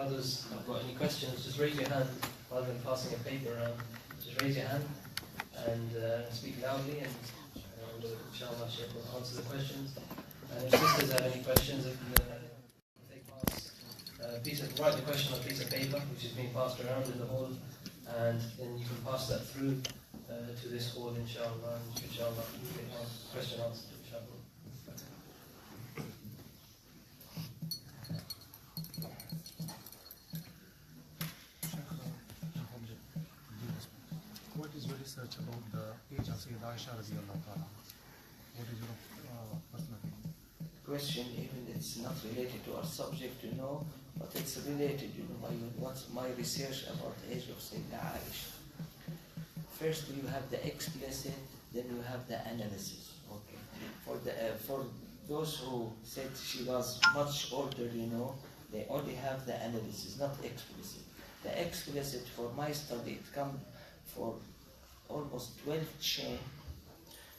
brothers have got any questions, just raise your hand rather than passing a paper around. Just raise your hand and speak loudly, and inshallah Shaykh will answer the questions. And if sisters have any questions, if they pass write the question on a piece of paper which is being passed around in the hall, and then you can pass that through to this hall, inshallah, and inshallah you get one question answered, inshallah. What is your research about the age of Sayyida Aisha radiallahu ta'ala? What is your personal opinion? Question, even it's not related to our subject, but it's related, what's my research about the age of Sayyida Aisha. First, you have the explicit, then you have the analysis. Okay. For those who said she was much older, they only have the analysis, not explicit. The explicit for my study, it comes for almost 12 chain.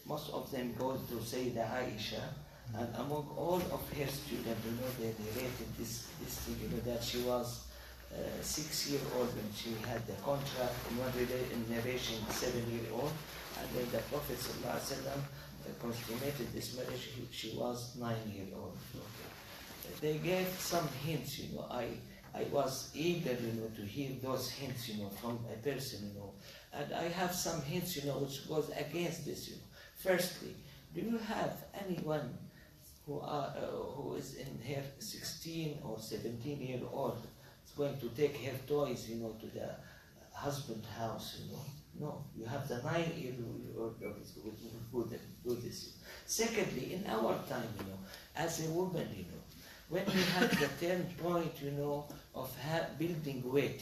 Most of them go to Sayyida Aisha, and among all of her students, they rated this thing, that she was 6 years old when she had the contract, in one narration 7 years old, and when the Prophet ﷺ consummated this marriage, she was 9 years old. Okay. They gave some hints, I was eager, to hear those hints, from a person, and I have some hints, which goes against this, Firstly, do you have anyone who is in her 16 or 17 year old is going to take her toys, to the husband's house, No, you have the 9 year old who do this. Secondly, in our time, as a woman, when you have the turn point, of building weight,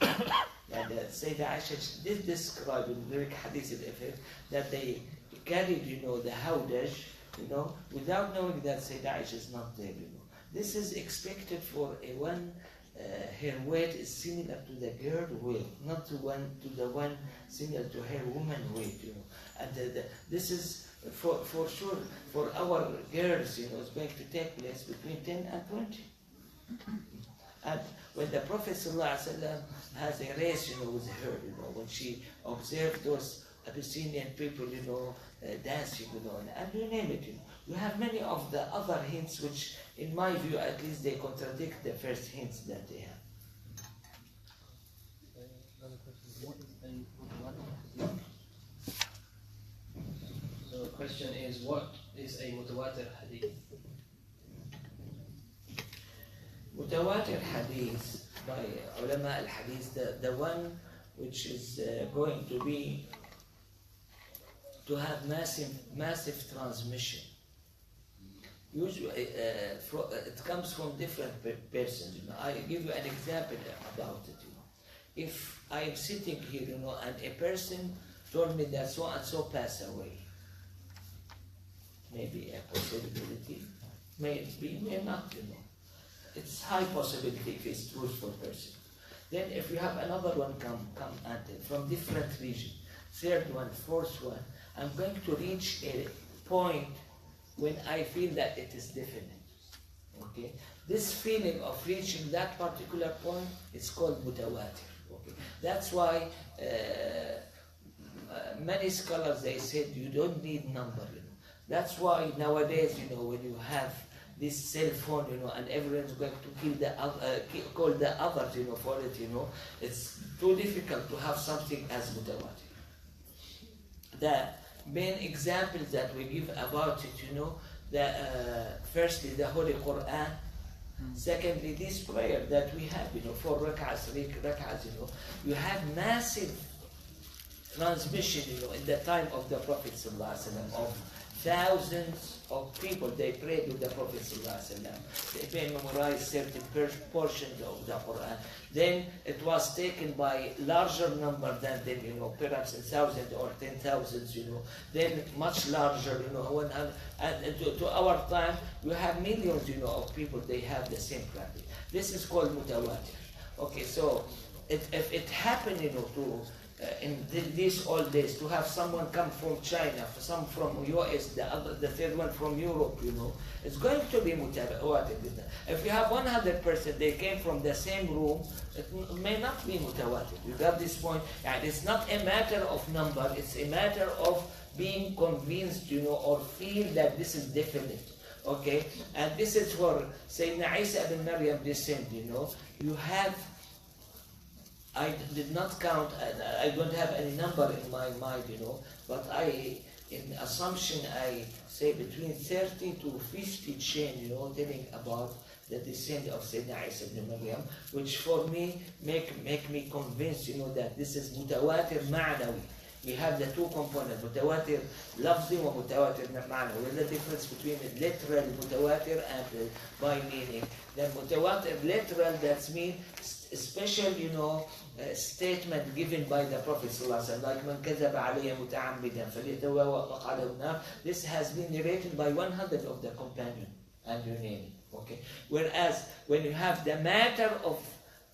and Sayyida Aisha did describe in lyric Hadith al-Afir that they carried, the hawdaj, without knowing that Sayyida Aisha is not there, This is expected for a one, her weight is similar to the girl weight, not to the one similar to her woman weight, And this is for sure for our girls, it's going to take place between 10 and 20. And when the Prophet ﷺ has a race, with her, when she observed those Abyssinian people, dancing, and you name it, You have many of the other hints which, in my view, at least they contradict the first hints that they have. So the question is, what is a mutawatir hadith? Mutawatir hadith, by ulama al-hadith, the one which is going to be to have massive transmission. Usually, it comes from different persons. I give you an example about it. If I am sitting here, and a person told me that so and so passed away, maybe a possibility, maybe, may not. It's high possibility if it's truthful person. Then, if you have another one come at it from different region, third one, fourth one, I'm going to reach a point when I feel that it is definite. Okay? This feeling of reaching that particular point is called mutawatir. Okay? That's why many scholars, they said you don't need number. That's why nowadays, when you have this cell phone, and everyone's going to call the others, for it, it's too difficult to have something as mutawatir. The main examples that we give about it, firstly, the Holy Quran. Secondly, this prayer that we have, 4 rak'ahs, 3 rak'ahs, you have massive transmission, in the time of the Prophet ﷺ, of thousands of people, they prayed with the Prophet ﷺ. They memorized certain portions of the Quran. Then it was taken by larger number than them, perhaps in thousands or 10,000s, Then much larger, 100. And to our time, you have millions, of people, they have the same practice. This is called mutawatir. Okay, so if it happened, to these old days, to have someone come from China, some from US, the third one from Europe, it's going to be mutawatir. If you have 100%, they came from the same room, it may not be mutawatir. You got this point? And it's not a matter of number, it's a matter of being convinced, or feel that this is definite. Okay? And this is for Sayyidina Isa ibn Maryam descent, you have, I did not count, I don't have any number in my mind, but in assumption, I say between 30 to 50 chain, telling about the descent of Sayyidina Isa ibn Maryam, which for me, make me convinced, that this is mutawatir ma'nawi. We have the two components, mutawatir lafzi wa mutawatir ma'nawi. What's the difference between literal mutawatir and by meaning? The mutawatir literal, that means special, statement given by the Prophet ﷺ, like man kadhaba عليه متعمدا فليتبوأ مقعده من النار. This has been narrated by 100 of the companions, and you name it. Okay. Whereas when you have the matter of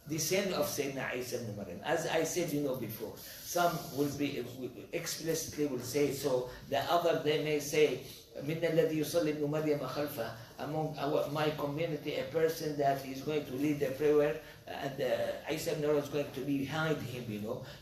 descent of Sayyidina Isa ibn Maryam, as I said, before, some will be explicitly will say so. The other, they may say, من الذي يصلي ابن مريم خلفه, among my community, a person that is going to lead the prayer, and Isa ibn Maryam is going to be behind him.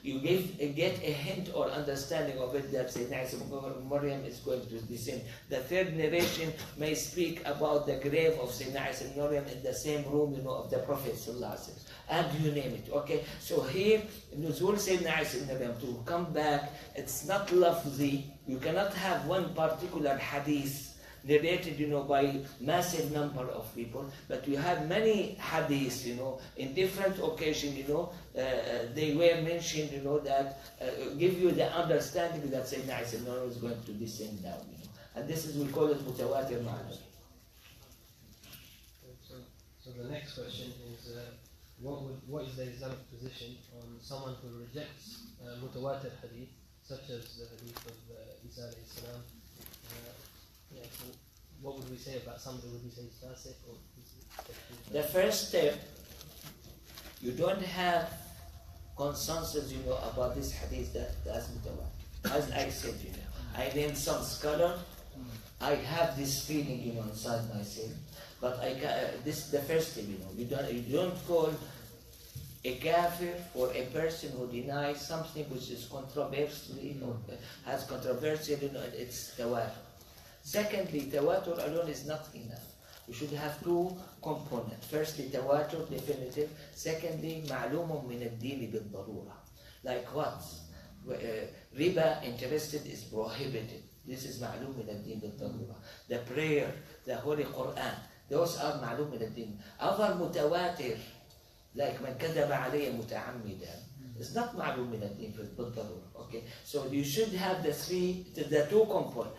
You get a hint or understanding of it that Sayyidina Isa ibn Maryam is going to descend. The third narration may speak about the grave of Sayyidina Isa ibn Maryam in the same room, of the Prophet ﷺ. And you name it. Okay, so here Nuzul Sayyidina Isa ibn Maryam, to come back, it's not lafzi. You cannot have one particular hadith narrated, by massive number of people, but you have many hadiths, in different occasions, they were mentioned, that give you the understanding that Sayyidina Isa ibn Maryam is going to descend down, and this is, we call it mutawatir ma'nawi. So the next question is, what is the Islamic position on someone who rejects mutawatir hadith, such as the hadith of Isa alayhi salam? What would we say about somebody? Would we say he's fasik, or the first step, you don't have consensus, about this hadith that's mutawatir. As I said, I named some scholar. I have this feeling, inside myself. But this is the first thing, you don't call a kafir for a person who denies something which is controversial, or has controversy, it's tawatur. Secondly, tawatur alone is not enough. We should have two components. Firstly, tawatur, definitive. Secondly, ma'lumun min ad-din bil-darura. Like what? Riba, interested, is prohibited. This is ma'lum min ad-din bil-darura. The prayer, the Holy Quran, those are ma'lum min ad-din. Other mutawatir, like man kadhaba عليه متعمدا, it's not ma'lum min ad-din bil-darura. Okay, so you should have the two components.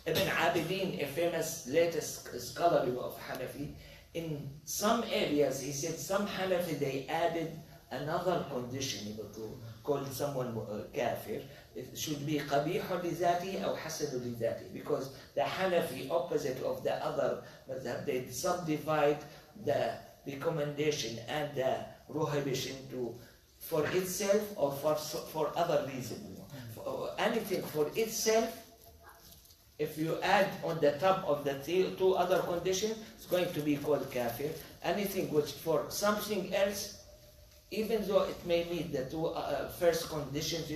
Ibn Abidin, a famous latest scholar of Hanafi, in some areas, he said some Hanafi, they added another condition, to call someone kafir. It should be قبيح لذاته أو حسن لذاته, because the Hanafi, opposite of the other madhab, they subdivide the recommendation and the prohibition for itself or for other reasons. Anything for itself, if you add on the top of the two other conditions, it's going to be called kafir. Anything which for something else, even though it may meet the two first conditions,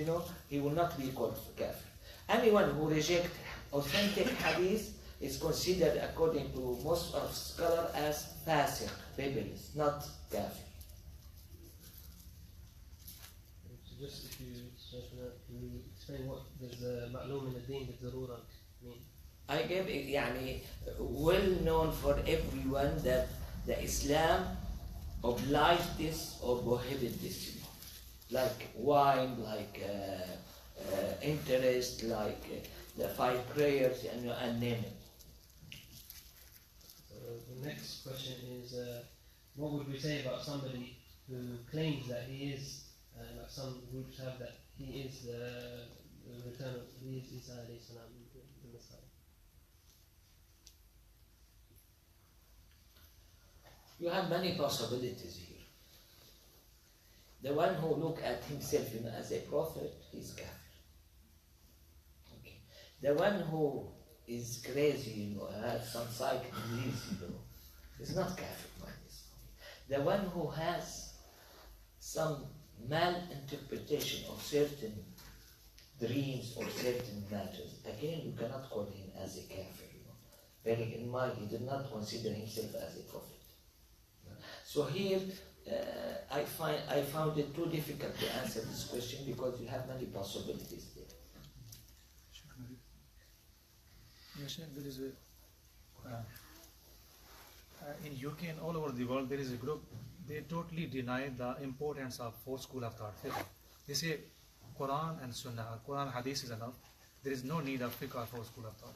he will not be called kafir. Anyone who rejects authentic hadith is considered, according to most of scholars, as fasik, rebellious, not kafir. Just if you explain what does ma'lum min ad-din bil-darura mean? I gave well known for everyone that the Islam obliged this or prohibited this, like wine, like interest, like the 5 prayers, and name it. The next question is, what would we say about somebody who claims that he is, like some groups have, that he is the return of Isa alayhi salam, the Messiah? You have many possibilities here. The one who look at himself, you know, as a prophet, he's kafir. Okay. The one who is crazy, you know, has some psychic disease, you know, is not kafir. The one who has some malinterpretation of certain dreams or certain matters, again, you cannot call him as a kafir. You know. Bearing in mind, he did not consider himself as a prophet. So here, I found it too difficult to answer this question because you have many possibilities there. Yes, there is a, in UK and all over the world, there is a group, they totally deny the importance of fourth school of thought, fiqh. They say Quran and Sunnah, Quran and Hadith is enough. There is no need of fiqh or fourth school of thought.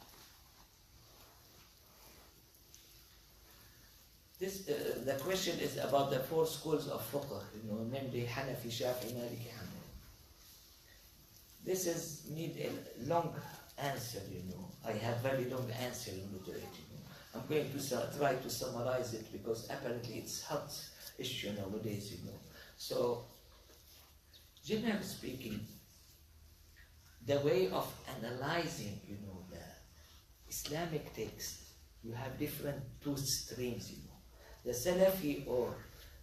This, the question is about the four schools of fiqh, you know, namely Hanafi, Shafi'i, Maliki, Hanbali. This is need a long answer, you know. I have very long answer in literature. You know. I'm going to try to summarize it because apparently it's hot issue nowadays, you know. So, generally speaking, the way of analyzing, you know, the Islamic text, you have different two streams, you know. The Salafi or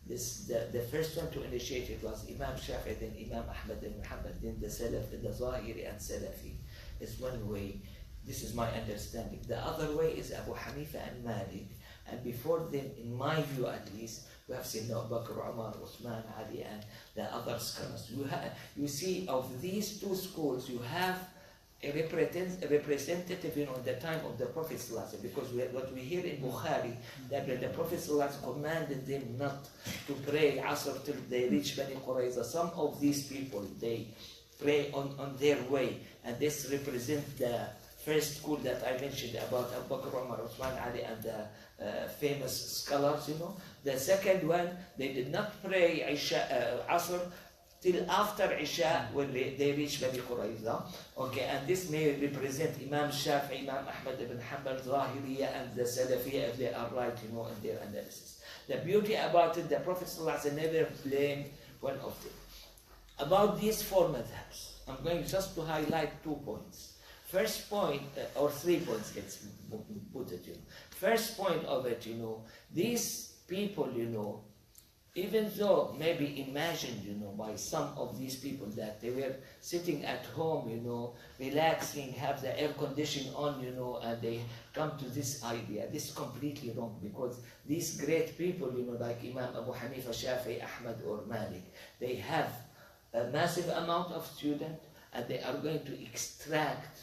the first one to initiate it was Imam Shafi'i, then Imam Ahmad and Muhammad, then the Salafi, the Zahiri and Salafi is one way. This is my understanding. The other way is Abu Hanifa and Malik. And before them, in my view at least, we have seen Abu Bakr, Umar, Uthman, Ali, and the other scholars. You see, of these two schools, you have a representative, you know, in the time of the Prophet ﷺ, because what we hear in Bukhari, that the Prophet ﷺ commanded them not to pray Asr till they reach Bani Qurayza. Some of these people, they pray on their way, and this represents the first school that I mentioned about Abu Bakr, Umar, Uthman, Ali, and the famous scholars, you know. The second one, they did not pray Asr till after Isha when they reach Bani Qurayza. Okay, and this may represent Imam Shafi'i, Imam Ahmad ibn Hanbal, Zahiriya, and the Salafiyya if they are right, you know, in their analysis. The beauty about it, the Prophet ﷺ never blamed one of them. About these four madhabs, I'm going just to highlight 2 points. First point, or 3 points, let's put it, you know. First point of it, you know, these people, you know, even though maybe imagined, you know, by some of these people that they were sitting at home, you know, relaxing, have the air conditioning on, you know, and they come to this idea. This is completely wrong because these great people, you know, like Imam Abu Hanifa, Shafi'i, Ahmad, or Malik, they have a massive amount of students and they are going to extract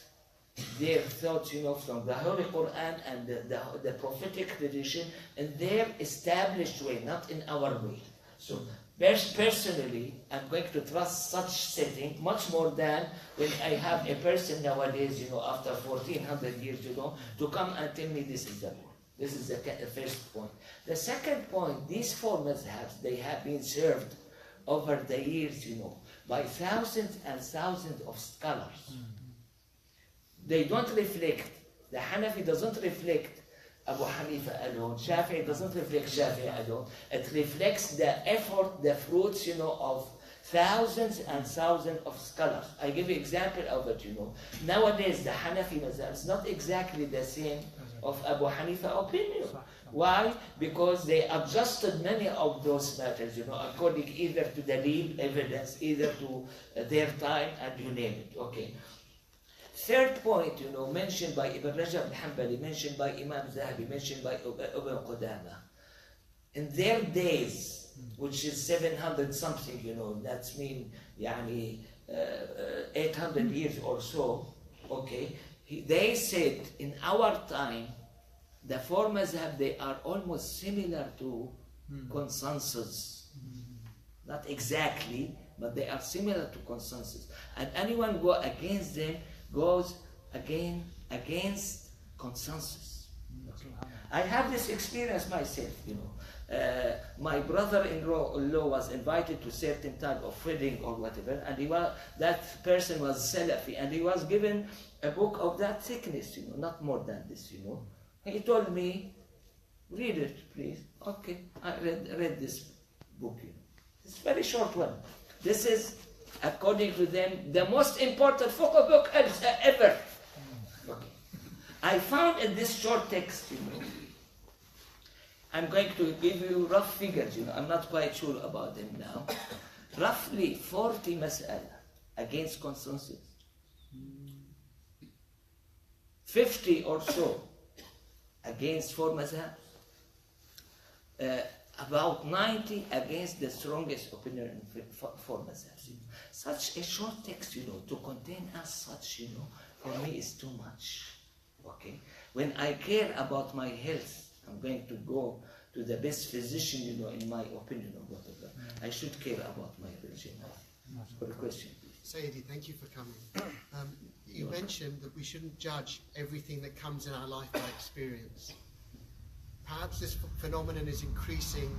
their thoughts, you know, from the Holy Quran and the prophetic tradition in their established way, not in our way. So personally, I'm going to trust such setting much more than when I have a person nowadays, you know, after 1400 years, you know, to come and tell me this is the point. This is the first point. The second point, these four madhabs, they have been served over the years, you know, by thousands and thousands of scholars. They don't reflect, the Hanafi doesn't reflect Abu Hanifa alone, Shafi'i doesn't reflect Shafi'i alone. It reflects the effort, the fruits, you know, of thousands and thousands of scholars. I give you an example of it, you know. Nowadays, the Hanafi mazhab is not exactly the same of Abu Hanifa opinion. Why? Because they adjusted many of those matters, you know, according either to the real evidence, either to their time, and you name it, okay. Third point, you know, mentioned by Ibn Rajab al-Hanbali, mentioned by Imam Zahabi, mentioned by Ibn Qudama. In their days, which is 700 something, you know, that's mean, 800 years or so, okay, they said in our time, the four mazhab, they are almost similar to consensus. Not exactly, but they are similar to consensus. And anyone go against them goes against consensus. I have this experience myself, you know. My brother-in-law was invited to certain type of wedding or whatever, and that person was Salafi, and he was given a book of that thickness, you know, not more than this, you know. He told me, read it, please. Okay, I read this book, you know. It's very short one. This is, according to them, the most important fiqh book ever. Okay. I found in this short text, I'm going to give you rough figures, I'm not quite sure about them now. Roughly 40 mas'ala against consensus. 50 or so against 4 mazhab. About 90 against the strongest opinion in 4 mazhabs. Such a short text, to contain as such, for me is too much. Okay? When I care about my health, I'm going to go to the best physician, in my opinion or whatever. I should care about my religion. For a question, please. Sayyidi, thank you for coming. You mentioned that we shouldn't judge everything that comes in our life by experience. Perhaps this phenomenon is increasing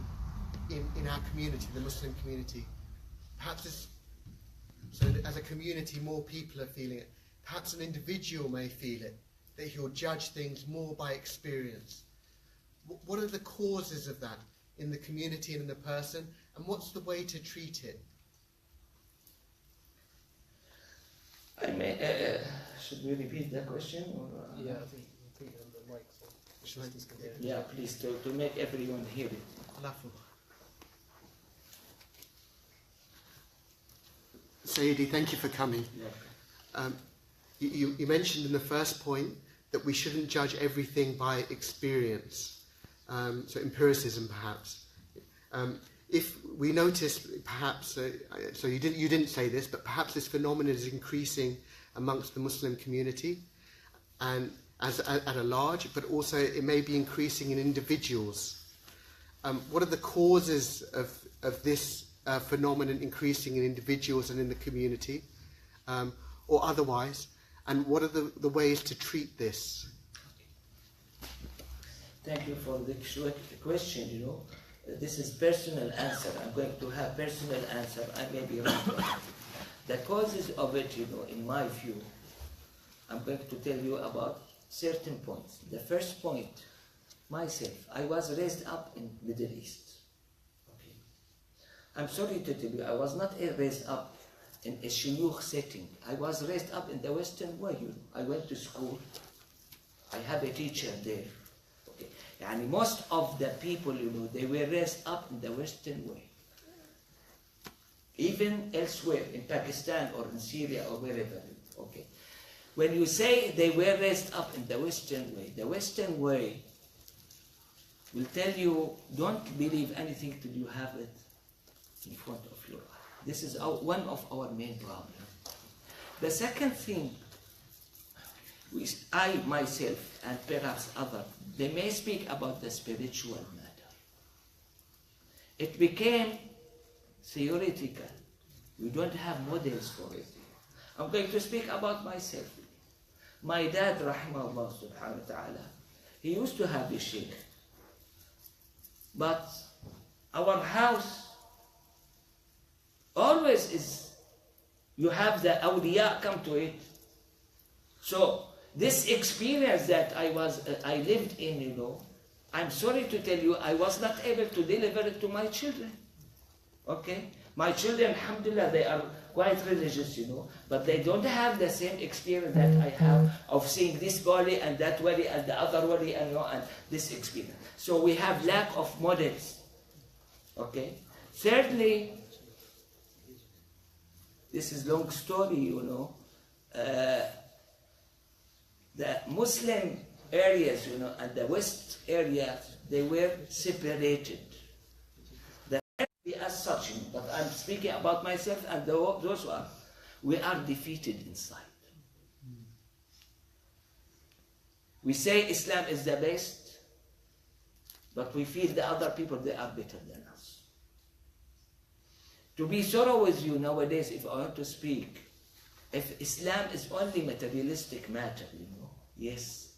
in our community, the Muslim community. Perhaps so that as a community more people are feeling it. Perhaps an individual may feel it, that he'll judge things more by experience. What are the causes of that in the community and in the person, and what's the way to treat it? Should we repeat the question? Or, Yeah, I think the mic. So. Yeah, please, to make everyone hear it. Sayyidi, thank you for coming. You mentioned in the first point that we shouldn't judge everything by experience, so empiricism perhaps. If we notice perhaps, so you didn't say this, but perhaps this phenomenon is increasing amongst the Muslim community and at a large, but also it may be increasing in individuals. What are the causes of this phenomenon increasing in individuals and in the community, or otherwise, and what are the ways to treat this? Thank you for the question, This is personal answer. I'm going to have personal answer. I may be wrong. The causes of it, in my view, I'm going to tell you about certain points. The first point, myself, I was raised up in Middle East. Okay. I'm sorry to tell you, I was not raised up in a shuyukh setting. I was raised up in the Western way. I went to school. I have a teacher there. Okay. And most of the people, they were raised up in the Western way. Even elsewhere, in Pakistan or in Syria or wherever. Okay. When you say they were raised up in the Western way will tell you, don't believe anything till you have it in front of your eye. This is one of our main problems. The second thing, I myself and perhaps others, they may speak about the spiritual matter. It became theoretical. We don't have models for it. I'm going to speak about myself. My dad, rahimahullah subhanahu wa ta'ala, he used to have a sheikh. But our house always is, you have the awliya come to it. So this experience that I lived in, I'm sorry to tell you, I was not able to deliver it to my children. Okay? My children, alhamdulillah, they are quite religious, but they don't have the same experience that I have of seeing this wali and that wali and the other wali and this experience. So we have lack of models. Okay? Thirdly, this is long story, the Muslim areas, and the West areas, they were separated. As such, but I'm speaking about myself and those who are. We are defeated inside. We say Islam is the best, but we feel the other people, they are better than us. To be thorough with you nowadays, if I want to speak, if Islam is only materialistic matter, yes,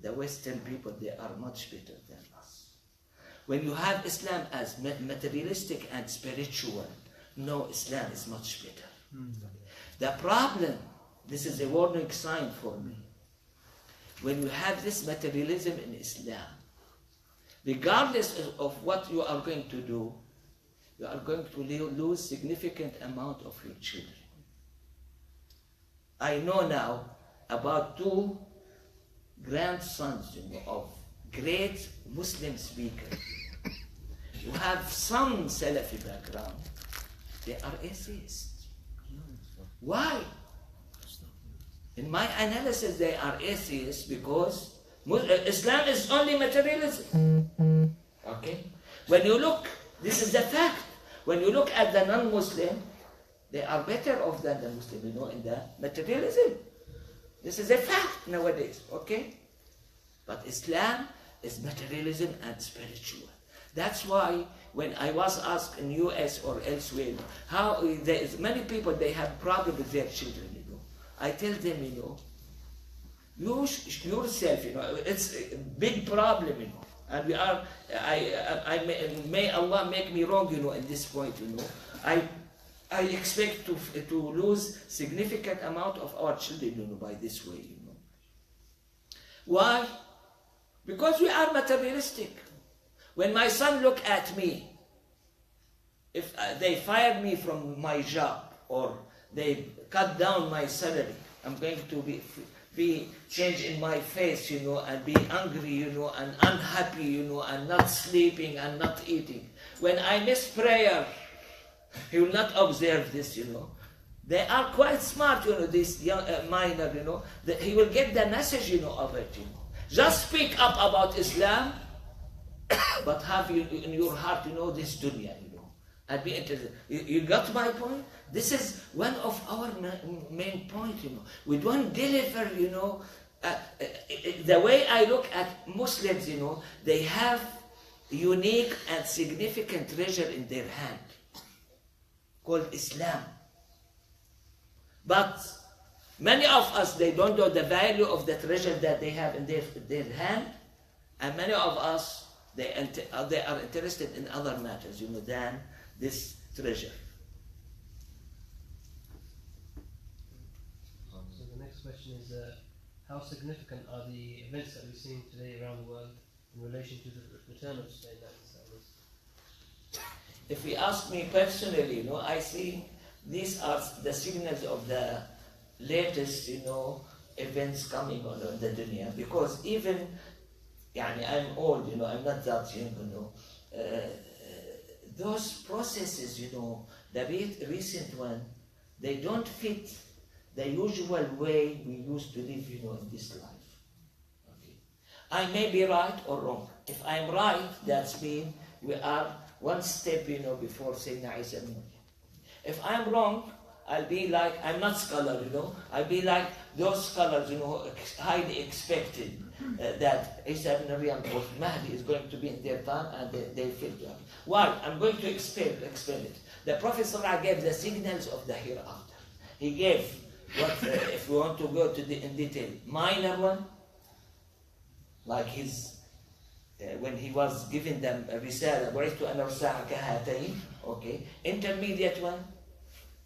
the Western people, they are much better than us. When you have Islam as materialistic and spiritual, no, Islam is much better. The problem, this is a warning sign for me. When you have this materialism in Islam, regardless of what you are going to do, you are going to lose significant amount of your children. I know now about 2 grandsons, of great Muslim speakers who have some Salafi background. They are atheists. Why? In my analysis, they are atheists because Islam is only materialism. Okay? When you look, this is the fact. When you look at the non-Muslim, they are better off than the Muslim, in the materialism. This is a fact nowadays, okay? But Islam is materialism and spiritual. That's why when I was asked in US or elsewhere, how there is many people, they have problem with their children, I tell them, you yourself, it's a big problem, and we are, may Allah make me wrong, in this point, I expect to lose significant amount of our children, by this way, Why? Because we are materialistic. When my son look at me, if they fire me from my job or they cut down my salary, I'm going to be changed in my face, and be angry, and unhappy, and not sleeping and not eating. When I miss prayer, he will not observe this, They are quite smart, this young minor, that he will get the message, of it, Just speak up about Islam, but have you in your heart, this dunya, and be interested. You got my point? This is one of our main points, We don't deliver, the way I look at Muslims, they have unique and significant treasure in their hand called Islam. But many of us, they don't know the value of the treasure that they have in their hand, and many of us, they are interested in other matters, than this treasure. So the next question is, how significant are the events that we're seeing today around the world in relation to the return of Shaykh Samir? If you ask me personally, I see these are the signals of the latest, events coming on the dunya. Because even, I'm old, I'm not that young, those processes, the recent one, they don't fit the usual way we used to live, in this life. Okay. I may be right or wrong. If I'm right, that's mean we are one step, before Sayyidina Isa. If I'm wrong, I'll be like, I'm not scholar, I'll be like those scholars, highly expected that Isa ibn Maryam or Mahdi is going to be in their time, and they feel that. Why? I'm going to explain it. The Prophet ﷺ gave the signals of the hereafter. He gave what, if we want to go to in detail, minor one, like his, when he was giving them a risala, okay, intermediate one,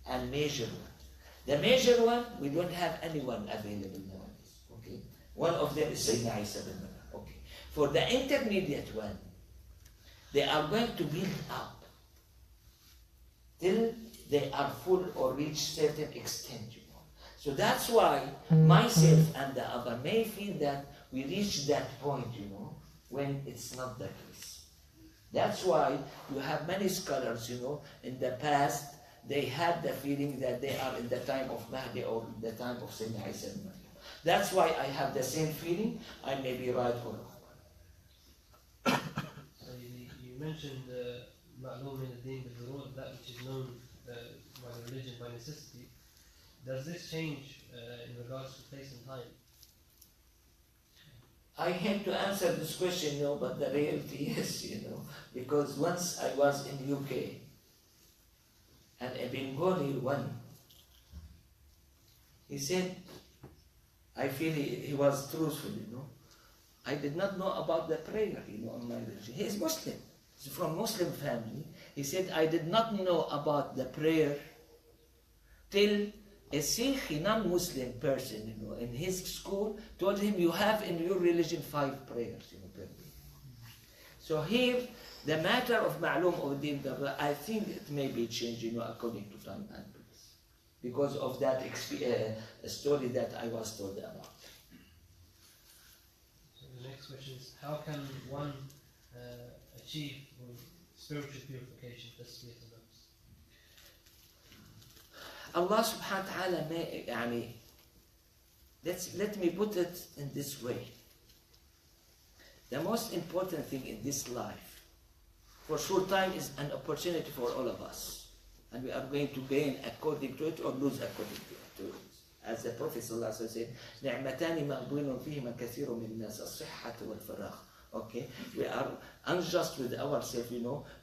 and major one. The major one, we don't have anyone available nowadays. Okay, one of them is Sayyidina Isa ibn Maryam. Okay, for the intermediate one, they are going to build up till they are full or reach certain extent. So that's why myself and the other may feel that we reach that point, when it's not the case. That's why you have many scholars, in the past, they had the feeling that they are in the time of Mahdi or in the time of Sayyidina Isa ibn Maryam. That's why I have the same feeling. I may be right or wrong. You mentioned Ma'lum min ad-din bil-durur, that which is known by the religion by necessity. Does this change in regards to place and time? I hate to answer this question, but the reality is, because once I was in UK, and a Bengali one, he said, I feel he was truthful, I did not know about the prayer, in my religion. He is Muslim. He's from Muslim family. He said, I did not know about the prayer till a Sikh, non-Muslim person, in his school, told him, you have in your religion 5 prayers, per day. So here, the matter of ma'lum of din, I think it may be changed, according to time and place, because of that story that I was told about. So the next question is, how can one achieve spiritual purification? Allah subhanahu wa ta'ala may, let me put it in this way. The most important thing in this life, for sure, time is an opportunity for all of us. And we are going to gain according to it or lose according to it. As the Prophet ﷺ said, نِعْمَتَانِ مَغْبُونٌ فِيهِمَا كَثِيرٌ مِنَ النَّاسِ الصِّحَّةُ وَالْفَرَاغُ. Okay? We are unjust with ourselves,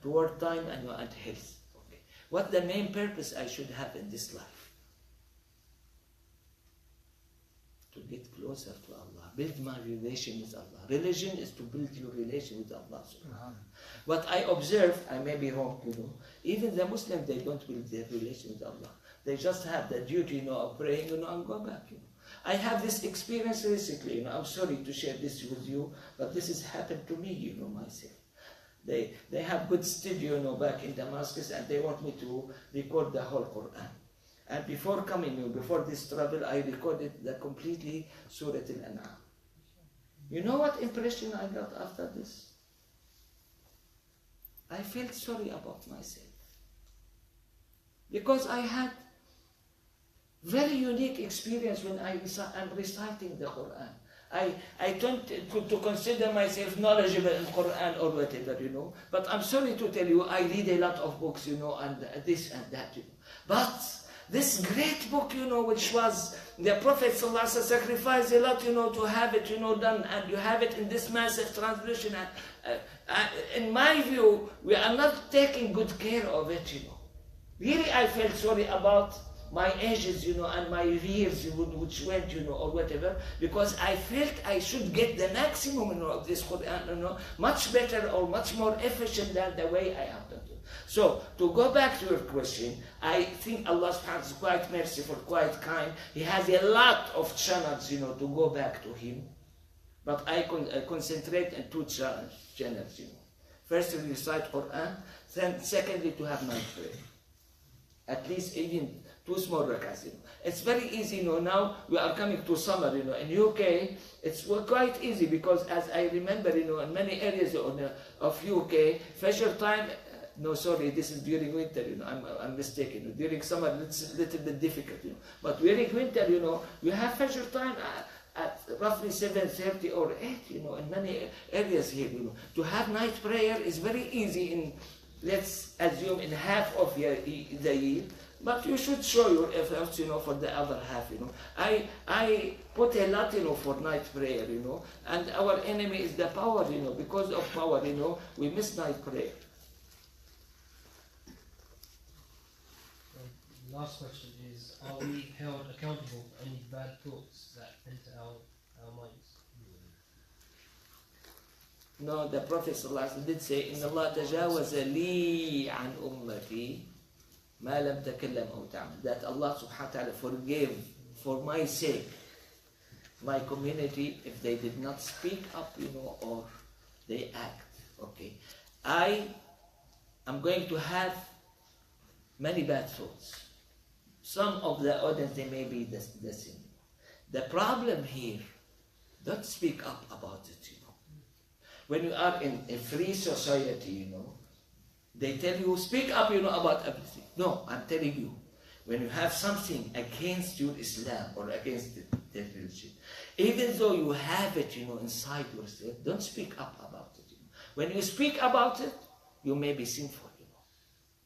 toward time and health. Okay? What the main purpose I should have in this life? To get closer to Allah. Build my relation with Allah. Religion is to build your relation with Allah. What I observe, I may be wrong, even the Muslims, they don't build their relation with Allah. They just have the duty, of praying, and go back, I have this experience recently, I'm sorry to share this with you, but this has happened to me, myself. They have good studio, back in Damascus, and they want me to record the whole Quran. And before coming, before this travel, I recorded the completely Surah Al-An'am. You know what impression I got after this? I felt sorry about myself. Because I had very unique experience when I'm reciting the Quran. I tend to consider myself knowledgeable in Quran or whatever, But I'm sorry to tell you, I read a lot of books, and this and that, But this great book, which was the Prophet ﷺ sacrificed a lot, to have it, done, and you have it in this massive translation. In my view, we are not taking good care of it, Really, I felt sorry about my ages, and my years which went, or whatever, because I felt I should get the maximum of this Quran, much better or much more efficient than the way I have done it. So, to go back to your question, I think Allah subhanahu wa ta'ala is quite merciful, quite kind. He has a lot of channels, to go back to Him. But I concentrate on two channels, First, to recite Quran. Then, secondly, to have night prayer. At least even 2 small rakats. It's very easy, now we are coming to summer, in UK, it's quite easy because as I remember, in many areas of UK, Fajr time, no, sorry, this is during winter, I'm mistaken. During summer, it's a little bit difficult, But during winter, you have Fajr time at roughly 7:30 or 8, in many areas here, To have night prayer is very easy in, let's assume, in half of the year. But you should show your efforts, for the other half, I put a lot, for night prayer, And our enemy is the power, Because of power, we miss night prayer. The last question is, are we held accountable for any bad thoughts that enter our minds? No, the Prophet ﷺ did say, إِنَّ اللَّهَ تَجَاوَزَ لِي عَنْ أُمَّتِي مَا لَمْ تَكَلَّمْ أَوْ تَعْمَلْ. That Allah subhanahu wa ta'ala forgave for my sake my community if they did not speak up, or they act. Okay. I am going to have many bad thoughts. Some of the audience, they may be the same. The problem here, don't speak up about it, When you are in a free society, they tell you, speak up, about everything. No, I'm telling you, when you have something against your Islam or against the religion, even though you have it, inside yourself, don't speak up about it. When you speak about it, you may be sinful,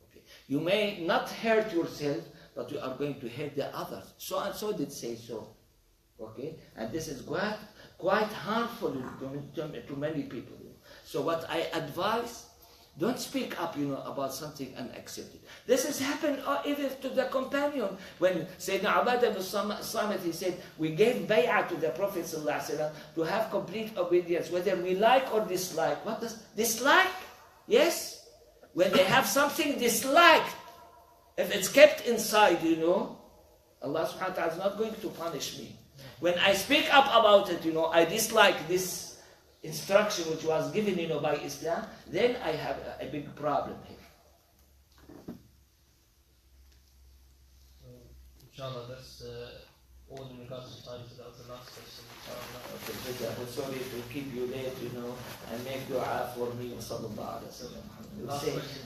Okay. You may not hurt yourself, but you are going to hurt the others. So and so did say so. Okay? And this is quite harmful to many people. So what I advise, don't speak up, about something and accept it. This has happened even to the companion. When Sayyidina Ubadah ibn Samit, he said, we gave bay'ah to the Prophet ﷺ to have complete obedience, whether we like or dislike. What does dislike? Yes. When they have something disliked, if it's kept inside, Allah subhanahu wa ta'ala is not going to punish me. When I speak up about it, I dislike this instruction which was given, by Islam, then I have a big problem here. So, inshallah, that's all in regards to time. So that was the last question. Inshallah. Okay, sorry to keep you late, and make dua for me. Sallallahu alaihi wasallam. Last question.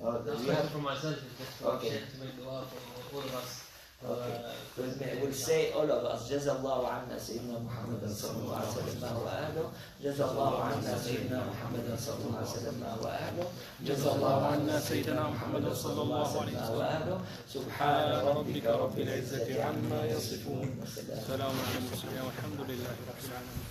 Last question from myself is just for Shaykh to make dua for all of us. Okay. We'll say all of us. Jazallahu anna Sayyidina Muhammad sallallahu alaihi wasallam wa ahlu. Jazallahu anna Sayyidina Muhammad sallallahu alaihi wasallam wa ahlu. Jazallahu anna Sayyidina Muhammad sallallahu alaihi wasallam wa ahlu. Subhana rabbika rabbil izzati amma yasifun. Salamun ala al-mursalin walhamdulillahi rabbil alamin.